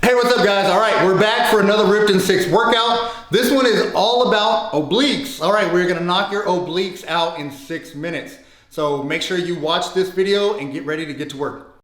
Hey, what's up guys? All right, we're back for another Ripped in 6 workout. This one is all about obliques. All right, we're gonna knock your obliques out in 6 minutes. So make sure you watch this video and get ready to get to work.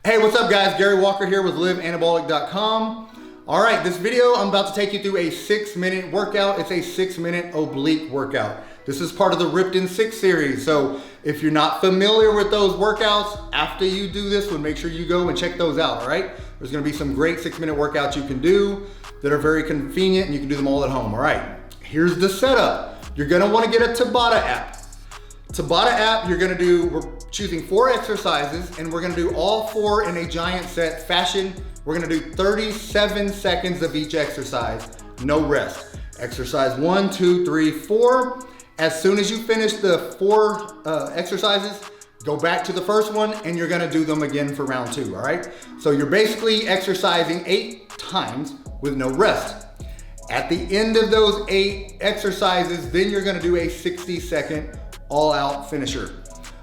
Hey, what's up guys? Gary Walker here with liveanabolic.com. All right, this video, I'm about to take you through a 6-minute workout. It's a 6-minute oblique workout. This is part of the Ripped in 6 series. So if you're not familiar with those workouts, after you do this one, make sure you go and check those out, all right? There's gonna be some great 6-minute workouts you can do that are very convenient and you can do them all at home, all right? Here's the setup. You're gonna wanna get a Tabata app. Tabata app, we're choosing 4 exercises and we're gonna do all 4 in a giant set fashion. We're gonna do 37 seconds of each exercise, no rest. Exercise 1, 2, 3, 4. As soon as you finish the 4 exercises, go back to the first one and you're gonna do them again for round 2, all right? So you're basically exercising 8 times with no rest. At the end of those 8 exercises, then you're gonna do a 60-second all-out finisher.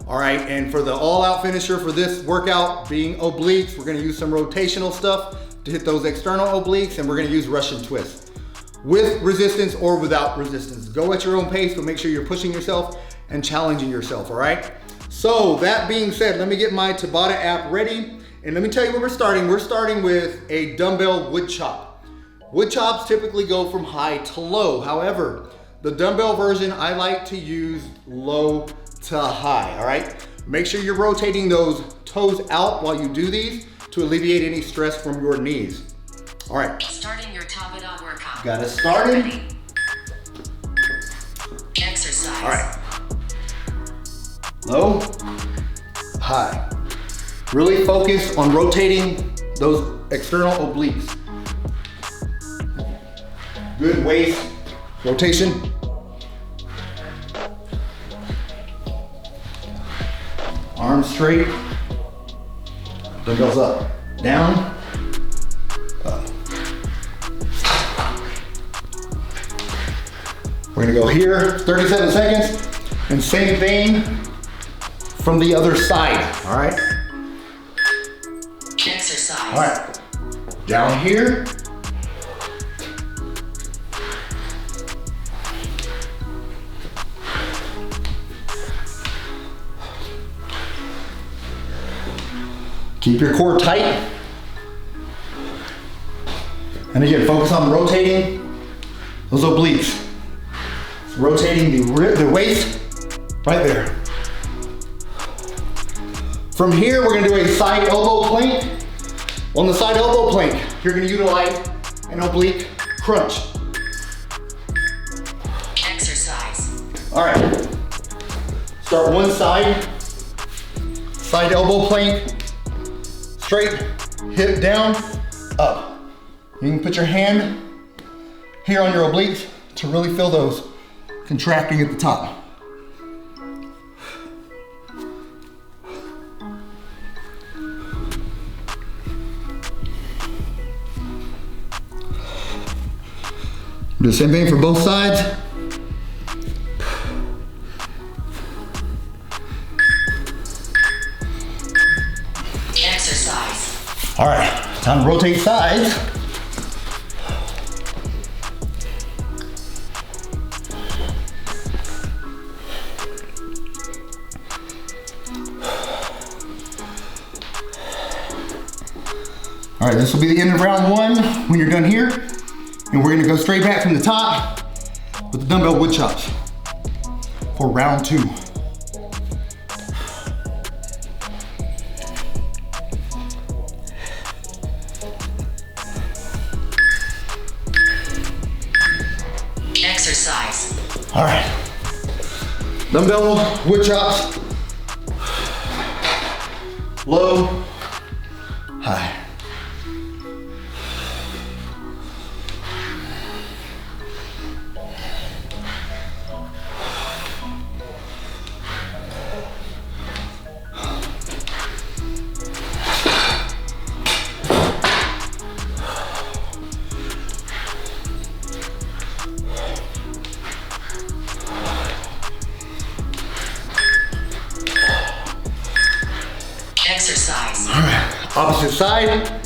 All right, and for the all-out finisher for this workout being obliques, we're gonna use some rotational stuff to hit those external obliques, and we're gonna use Russian twists. With resistance or without resistance. Go at your own pace, but make sure you're pushing yourself and challenging yourself, all right? So that being said, let me get my Tabata app ready, and let me tell you where we're starting. We're starting with a dumbbell wood chop. Wood chops typically go from high to low. However, the dumbbell version, I like to use low to high, all right? Make sure you're rotating those toes out while you do these to alleviate any stress from your knees. All right. Starting your Tabata workout. Got it started. Ready. Exercise. All right. Low, high. Really focus on rotating those external obliques. Good waist rotation. Arms straight. Dumbbells up, down, up. We're gonna go here, 37 seconds, and same thing from the other side, all right? Exercise. All right, down here. Keep your core tight. And again, focus on rotating those obliques. Rotating the waist right there. From here, we're gonna do a side elbow plank. On the side elbow plank, you're gonna utilize an oblique crunch. Exercise. All right, start one side, side elbow plank, straight, hip down, up. You can put your hand here on your obliques to really feel those contracting at the top. Do the same thing for both sides. Exercise. All right, time to rotate sides. All right, this will be the end of round 1 when you're done here. And we're gonna go straight back from the top with the dumbbell wood chops for round 2. Exercise. All right, dumbbell wood chops, low, high. Opposite side.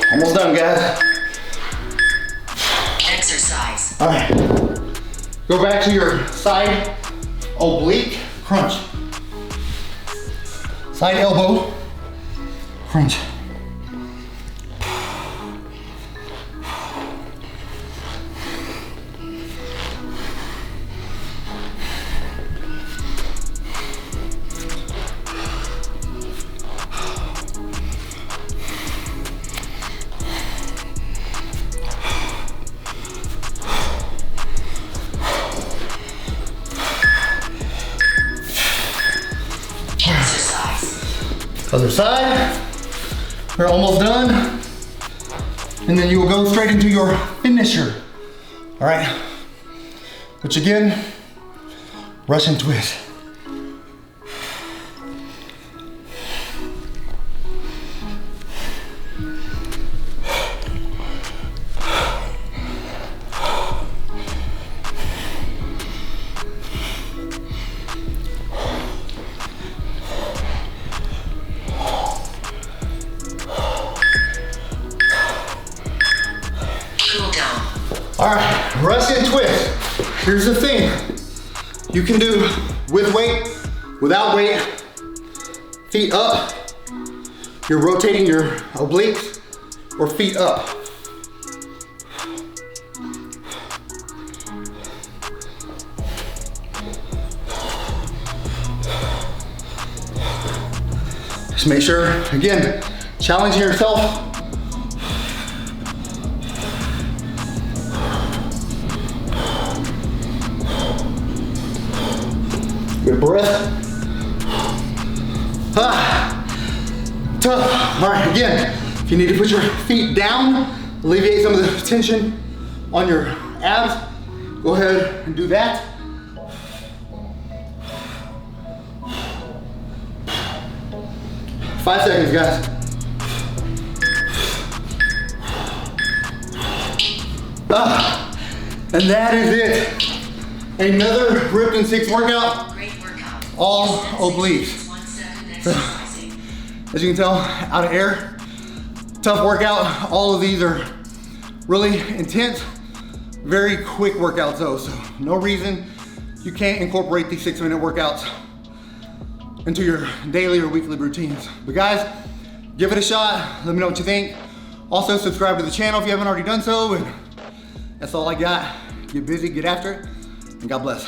Almost done, guys. Exercise. All right. Go back to your side oblique crunch. Side elbow crunch. Other side. We're almost done. And then you will go straight into your finisher. All right. Which again, Russian twist. All right, Russian twist. Here's the thing. You can do with weight, without weight, feet up. You're rotating your obliques or feet up. Just make sure, again, challenging yourself. Good breath. Tough. All right, again, if you need to put your feet down, alleviate some of the tension on your abs, go ahead and do that. Five seconds, guys. And that is it. Another ripped in 6 workout. Great workout. All obliques. So, as you can tell, out of air, tough workout. All of these are really intense, very quick workouts though. So no reason you can't incorporate these 6-minute workouts into your daily or weekly routines. But guys, give it a shot. Let me know what you think. Also subscribe to the channel if you haven't already done so. And that's all I got. Get busy, get after it, and God bless.